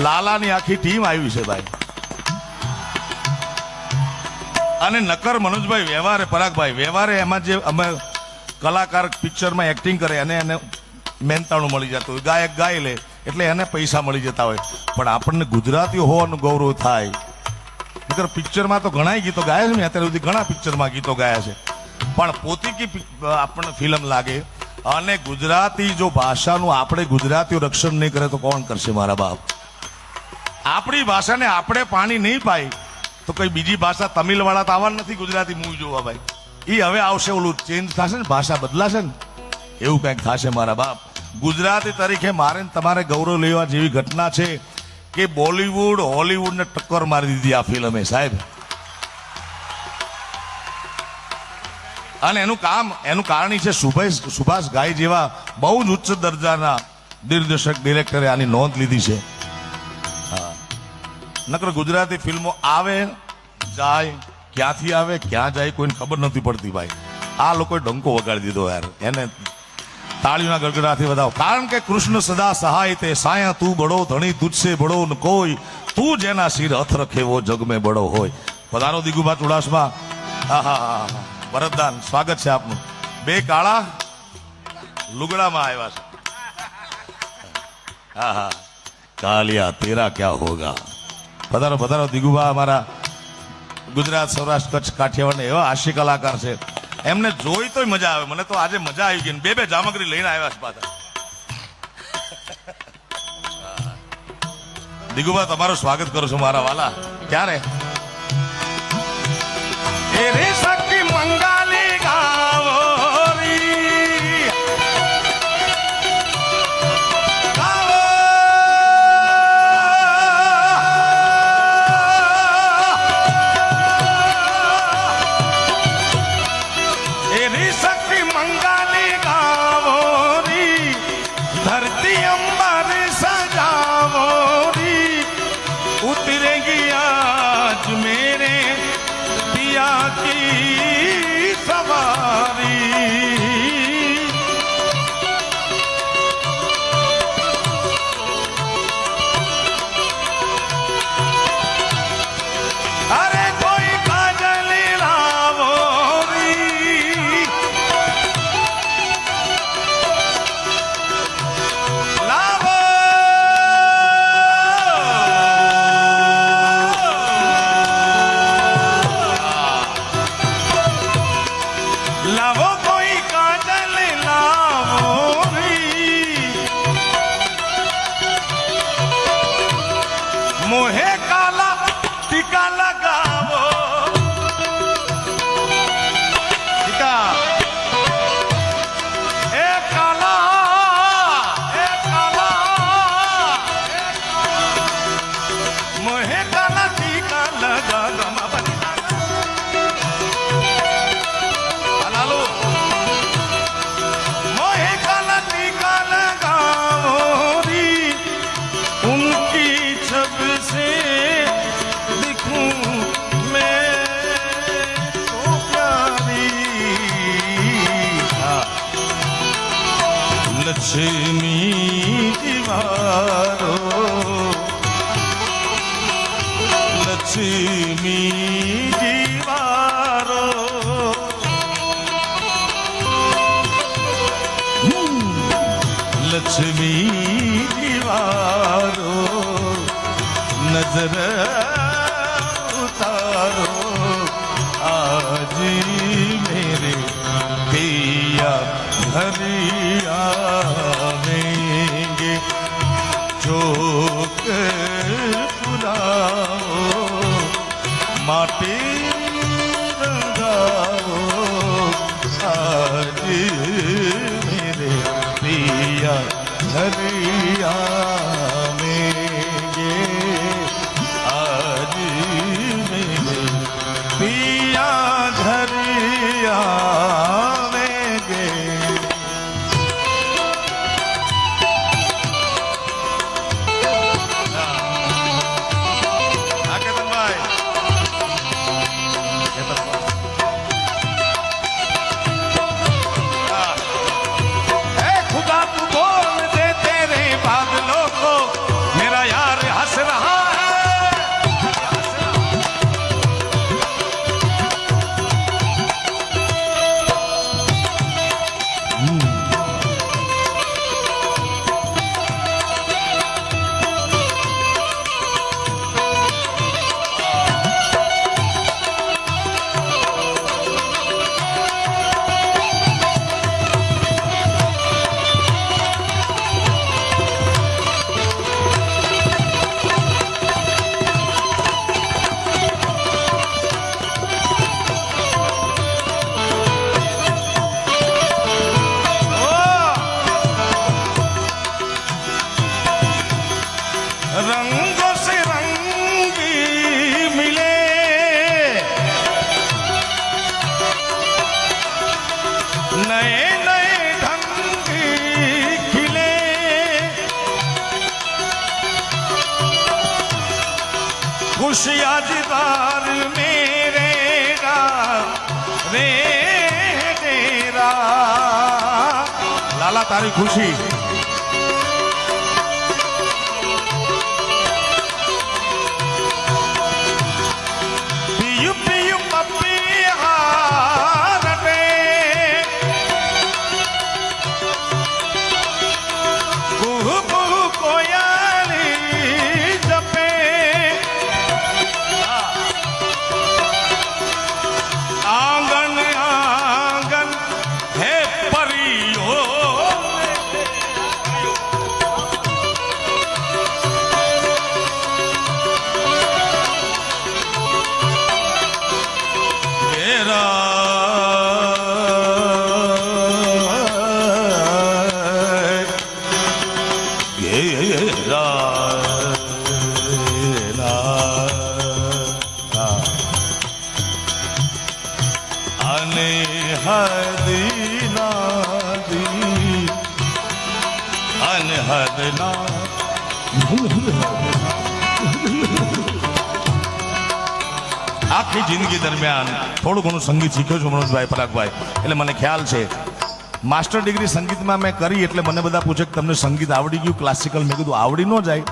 લાલાની આખી ટીમ આવી છે ભાઈ. અને નકર મનોજભાઈ વ્યવહારે, પરાગભાઈ વ્યવહારે, એમાં જે અમે કલાકાર પિક્ચરમાં એક્ટિંગ કરે અને એને મહેનતાણું મળી જતું હોય, ગાયક ગાય લે એટલે એને પૈસા મળી જતા હોય, પણ આપણને ગુજરાતીઓ હોવાનું ગૌરવ થાય. નકર પિક્ચરમાં તો ઘણા ગીતો ગાયા છે, મેં અત્યાર સુધી ઘણા પિક્ચરમાં ગીતો ગાયા છે, પણ પોતીકી આપણને ફિલ્મ લાગે. અને ગુજરાતી જો ભાષાનું આપણે ગુજરાતીઓ રક્ષણ નહીં કરે તો કોણ કરશે મારા બાપ? આપણી ભાષાને આપણે પાણી નહીં પાય તો કઈ બીજી ભાષા, તમિલ વાળા તો આવવાના નથી ગુજરાતી મૂવી જોવા ભાઈ. એ હવે આવશે, ઓલું ચેન્જ થશે ને, ભાષા બદલાશે ને, એવું કંઈક થશે મારા બાપ. ગુજરાતી તરીકે મારે તમારે ગૌરવ લેવા જેવી ઘટના છે કે બોલીવુડ હોલીવુડને ટક્કર મારી દીધી આ ફિલ્મે સાહેબ. અને એનું કારણ છે સુભાષ ગાય જેવા બહુ જ ઉચ્ચ દરજાના દિગ્દર્શક, ડિરેક્ટરે આની નોંધ લીધી છે. નકર ગુજરાતી ફિલ્મો આવે જાય, ક્યાંથી આવે ક્યાં જાય કોઈને ખબર નથી પડતી ભાઈ. આ લોકોએ ડંકો વગાડી દીધો યાર, એને તાળીઓના ગડગડાથી વધાવો. કારણ કે કૃષ્ણ સદા સહાય તે સાયા તું બડો ધણી તુજસે બડો ન કોઈ, તું જેના સિર હથ રખે વો જગ મેં બડો હોય. પધારો દિગુભા ચુડાસમા. આહા, વરદાન સ્વાગત છે આપનું. બે કાળા લુગડામાં આવ્યા છે. આહા, કાલિયા તેરા ક્યા હોગા. પધારો પધારો દિગુભા, અમારા ગુજરાત, સૌરાષ્ટ્ર, કચ્છ, કાઠિયાવાડ એવા હાસ્ય કલાકાર છે, એમને જોઈ તોય મજા આવે. મને તો આજે મજા આવી ગઈ. બે જામગરી લઈને આવ્યા છે પાછા. દિગુભા તમારું સ્વાગત કરું છું મારા વાલા. ક્યારે એ રે શક્તિ મંગાલી ગાવોરી, ગાવો એ રે શક્તિ મંગાલી ગાવોરી, ધરતી અંબર સજાવોરી, उतरेगी आज मेरे पिया की सवारी, अरे कोई काजल लावोरी, लावो लावो कोई काजल लावो री, मोहे काला टीका लगावो, टीका ए काला मोहे काला टीका लगा गमा बनी मोहे काला टीका लगावोरी, उनकी छब से दिखूं मैं तो प्यारी, लक्ष्मी दीवारो, लक्ष्मी दीवारो, लक्ष्मी दीवारो, नजर उतारो, आज मेरे पिया घर आवेंगे, जोक पुराओ, माटी रंगाओ, आज मेरे पिया घर आवेंगे, आज मेरे पिया घर आवेंगे. खुदा तू बोल दे तेरे बादलों को, मेरा यार हंस खुशियाँ जिदार मेरे रे तेरा लाला तारी खुशी पियू पियू पपिया रटे कुहू कुहू कोयली जपे आंगन आंगन है परियो આખી જિંદગી દરમિયાન થોડું ઘણું સંગીત શીખ્યો છું મનોજભાઈ પરાગભાઈ, એટલે મને ખ્યાલ છે માસ્ટર ડિગ્રી સંગીતમાં મેં કરી. એટલે મને બધા પૂછે કે તમને સંગીત આવડી ગયું ક્લાસિકલ? મેં કીધું આવડી ન જાય.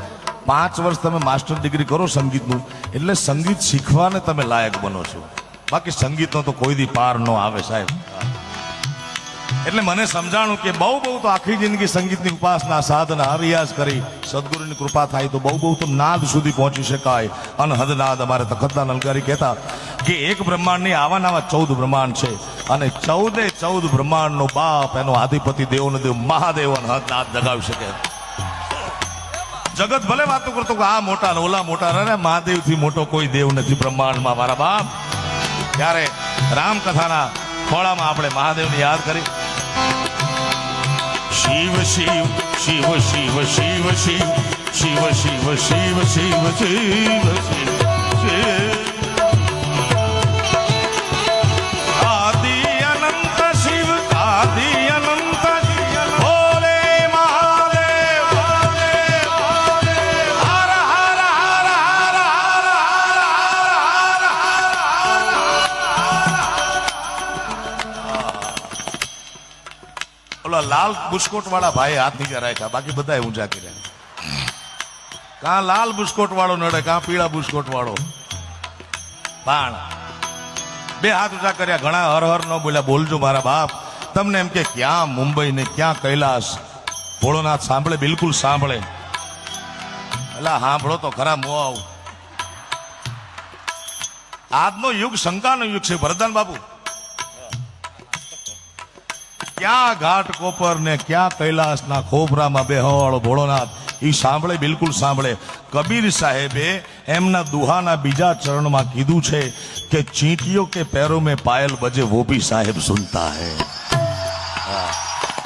5 વર્ષ તમે માસ્ટર ડિગ્રી કરો સંગીતનું એટલે સંગીત શીખવાને તમે લાયક બનો છો, બાકી સંગીતનો તો કોઈ દી પાર ન આવે સાહેબ. એટલે મને સમજાણું કે બહુ બહુ તો આખી જિંદગી સંગીતની ઉપાસના સાધના રિયાઝ કરી સદગુરુની કૃપા થાય તો બહુ બહુ તો નાદ સુધી પહોંચી શકાય. અનહદ નાદ. અમારે તખતદાન અલંકારી કહેતા કે એક બ્રહ્માંડની આવા નવા 14 બ્રહ્માંડ છે અને 14 બ્રહ્માંડનો બાપ એનો આધિપતિ દેવનો દેવ મહાદેવ અનહદ નાદ જગાવી શકે. જગત ભલે વાતો કરતો કે આ મોટા ને ઓલા મોટા, ને મહાદેવથી મોટો કોઈ દેવ નથી બ્રહ્માંડમાં મારા બાપ. ત્યારે રામકથાના ખોળામાં આપણે મહાદેવને યાદ કરી. શિવ શિવ શિવ શિવ શિવ શિવ શિવ શિવ શિવ શિવ શિવ શિવ આદિ અનંત શિવ આદિ અનંત ભોલે મહાદેવ હર હર હર હર ઓલા લાલ બુસ્કોટ વાળા ભાઈ હાથ નીચે રાખ્યા, બાકી બધા ઊંચા કર્યા. કાં લાલ બુસ્કોટ વાળો નડે, કાં પીળા બુસ્કોટ વાળો. પણ 2 હાથ ઊંચા કર્યા. ઘણા હર હર ન બોલ્યા. બોલજો મારા બાપ. તમને એમ કે ક્યાં મુંબઈ ને ક્યાં કૈલાસ, ભોળોનાથ સાંભળે, બિલકુલ સાંભળે. એટલે સાંભળો તો ખરા મોઆવ. આજનો યુગ શંકાનો યુગ છે વરદાન બાપુ. ક્યાં ઘાટ કોપર ને ક્યાં કૈલાસના ખોબરામાં બેહવાળો ભોળોનાથ એ સાંભળે, બિલકુલ સાંભળે. કબીર સાહેબે એમના દુહાના બીજા ચરણમાં કીધું છે કે ચીંટીઓ કે पैरों में पायल बजे वो भी साहेब सुनता है.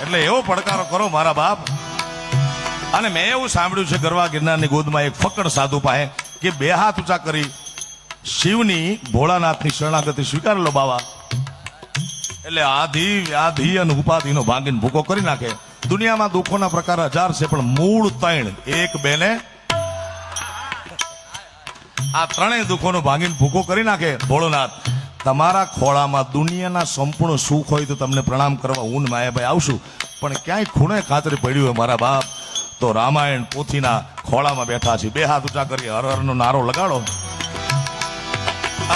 એટલે એવો પડકારો કરો મારા બાપ. અને મેં એવું સાંભળ્યું છે ગરવા ગિરનારની ગોદમાં એક ફકડ સાધુ પાસે કે 2 હાથ ઊંચા કરી શિવની ભોળાનાથની શરણાગતિ સ્વીકાર લો બાવા. એટલે આધિ વ્યાધિ અને ઉપાધિનો ભાંગીને ભૂકો કરી નાખે. દુનિયામાં દુઃખોના પ્રકાર 1000 છે પણ મૂળ 3 1 2 ને આ 3 દુઃખોનો ભાંગીને ભૂકો કરી નાખે ભોળોનાથ. તમારા ખોળામાં દુનિયાના સંપૂર્ણ સુખ હોય તો તમને પ્રણામ કરવા હું માયાભાઈ આવશું, પણ ક્યાંય ખૂણે ખાતરી પડ્યું હોય મારા બાપ તો રામાયણ પોથીના ખોળામાં બેઠા છે. 2 હાથ ઊંચા કરી હર હર નો નારો લગાડો.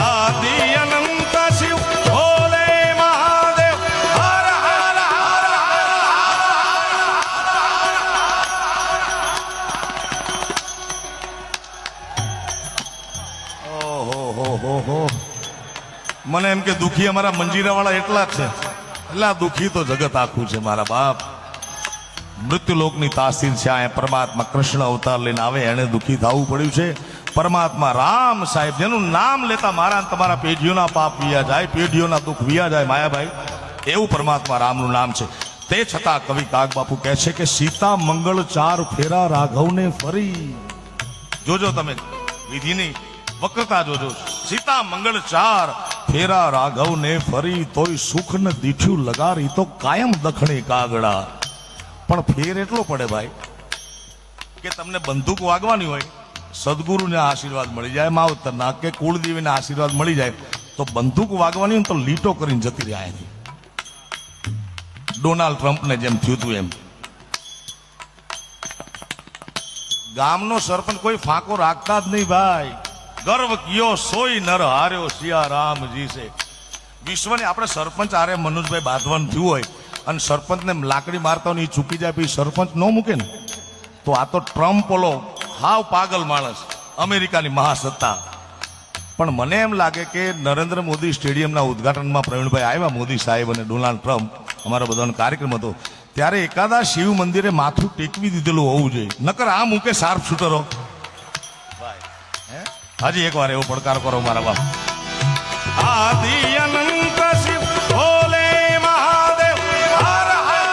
આદિ અનંત શિવ ભોલે મહાદેવ હર હર હર હર. મને એમ કે દુખી અમારા મંજીરા વાળા એટલા જ છે. એટલે દુખી તો જગત આખું છે મારા બાપ. મૃત્યુલોકની તાસીર છે. આ પરમાત્મા કૃષ્ણ અવતાર લઈને આવે એને દુખી થવું પડ્યું છે. પરમાત્મા રામ સાહેબ જેનું નામ લેતા મારા તમારા પેઢીઓના પાપ વિયા જાય, પેઢીઓના દુઃખ વિયા જાય માયાભાઈ, એવું પરમાત્મા રામનું નામ છે. તે છતાં કવિ કાગ બાપુ કહે છે કે સીતા મંગળ 4 ફેરા રાઘવને ફરી. જોજો તમે વિધિની વક્રતા જોજો. સીતા મંગળ 4 ફેરા રાઘવને ફરી, તોય સુખ ન દીઠ્યું લગારી તો કાયમ દખણે કાગડા. પણ ફેર એટલો પડે ભાઈ કે તમને બંદૂક વાગવાની હોય સદગુરુના આશીર્વાદ મળી જાય, માવતરના કે કુળદેવીના આશીર્વાદ મળી જાય તો બંદૂક વાગવાની હોય ને તો લીટો કરીને જતી રહ્યા એની. ડોનાલ્ડ ટ્રમ્પને જેમ થયું હતું એમ. ગામનો સરપંચ કોઈ ફાંકો રાખતા જ નહીં ભાઈ. ગર્વ કિયો સોઈ નર હાર્યો સિયારામજી છે. વિશ્વને આપણે સરપંચ આરે મનુજભાઈ બાંધવાનું થયું હોય અને સરપંચને લાકડી મારતા હોય ને એ ચૂકી જાય પછી સરપંચ ન મૂકે ને તો આ તો ટ્રમ્પ ઓલો હાવ પાગલ માણસ, અમેરિકાની મહાસત્તા. પણ મને એમ લાગે કે નરેન્દ્ર મોદી સ્ટેડિયમના ઉદઘાટનમાં પ્રવીણભાઈ આવ્યા, મોદી સાહેબ અને ડોનાલ્ડ ટ્રમ્પ, અમારો બધાનો કાર્યક્રમ હતો, ત્યારે એકાદા શિવ મંદિરે માથું ટેકવી દીધેલું હોવું જોઈએ. નકર આ મૂકે શાર્પ શૂટરો. હજી એક વાર એવો પડકાર કરો મારા બાપ. આદિ અનંત શિવ ભોલે મહાદેવ હર હર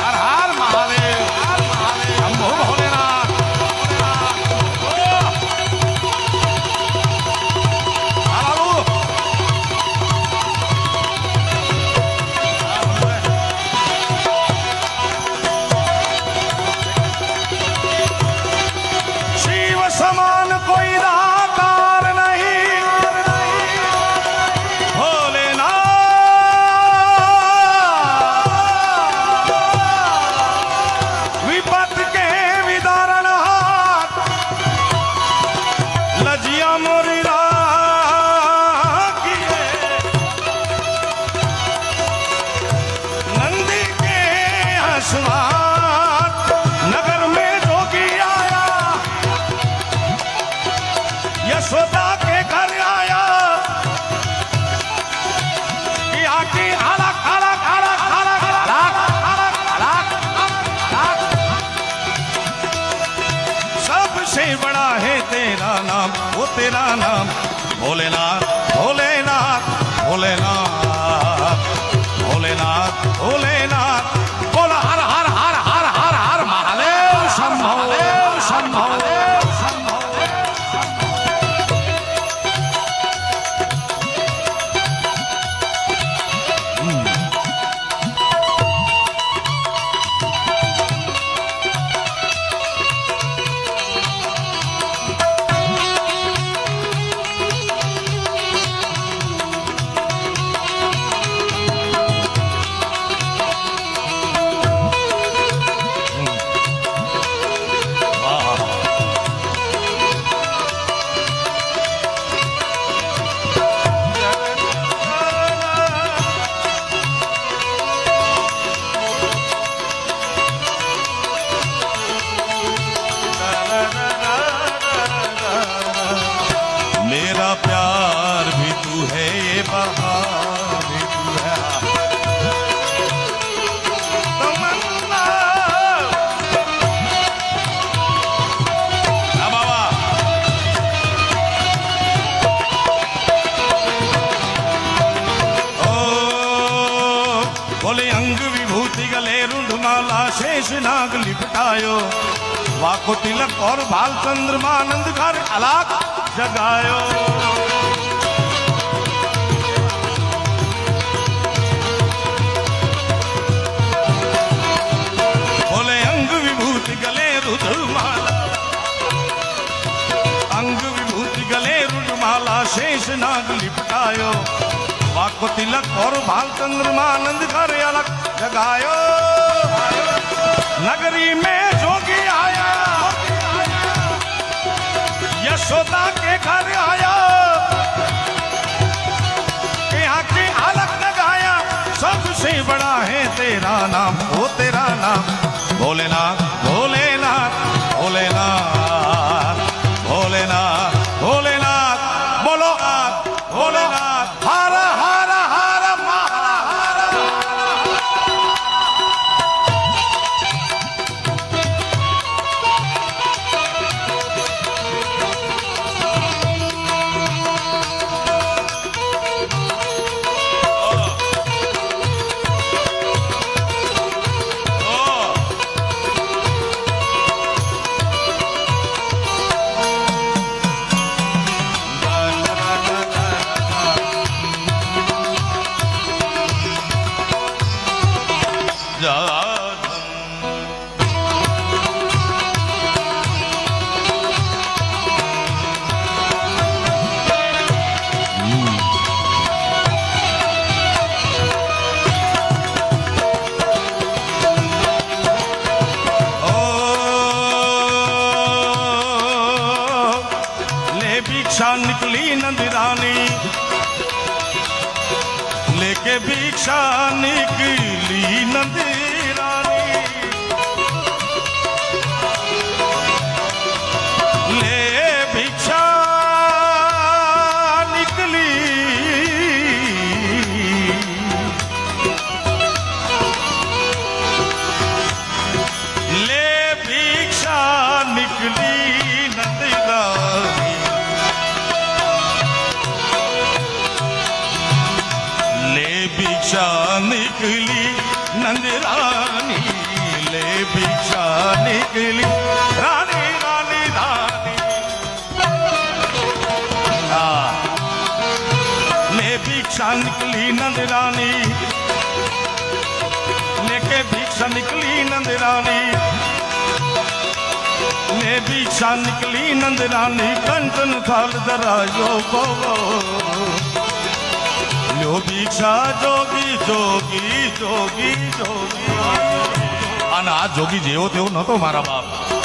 હર હર મહાદેવ શંભો ભોલેનાથ. समान कोई दातार नहीं भोलेनाथ. विपत के विदारण हाथ लजिया मोरी राखिए. नंदी के हंसवात नगर में जोगी आया, यशोदा के घर आया कि आकी अलग अलग अलग अलग अलग अलग अलग. सबसे बड़ा है तेरा नाम, वो तेरा नाम भोलेनाथ भोलेनाथ भोलेनाथ भोलेनाथ भोलेनाथ. बोलो हर हर हर हर हर हर महादेव शंभो शंभो शंभो. मेरा प्यार भी तू है, ये बहार भी तू है. तमन्ना बाबा ओ बोले अंग विभूति गले रुंधमाला शेष नाग लिपटायो, वाको तिलक और बाल चंद्रमा आनंद घर अलाक जगायो. बोले अंग विभूति गले रुद्रमाला, अंग विभूति गले रुद्रमाला शेष नाग लिपटायो, वाको तिलक और बाल चंद्रमा आनंद घर अलग जगायो. नगरी में जोगी आया, यशोदा के घर आया कि आंखें अलग लगाया. सबसे बड़ा है तेरा नाम, वो तेरा नाम भोलेनाथ भोलेनाथ भोलेनाथ भोलेनाथ भोलेनाथ. बोलो भोलेनाथ हर हर हर महादेव. भिक्षा निकली नंदरानी ले भिक्षा निकली ले भिक्षा निकली नंदरानी ले भिक्षा निकली नंदरानी ले भिक्षा निकली रानी रानी रानी हाँ ले भिक्षा निकली नंदरानी लेके भिक्षा निकली नंदरानी ले भिक्षा निकली नंदरानी कंचन थाल धरायो को लो भिक्षा जोगी जोगी जोगी जोगी અને આ જોગી જેવો તેવો નતો મારા બાપ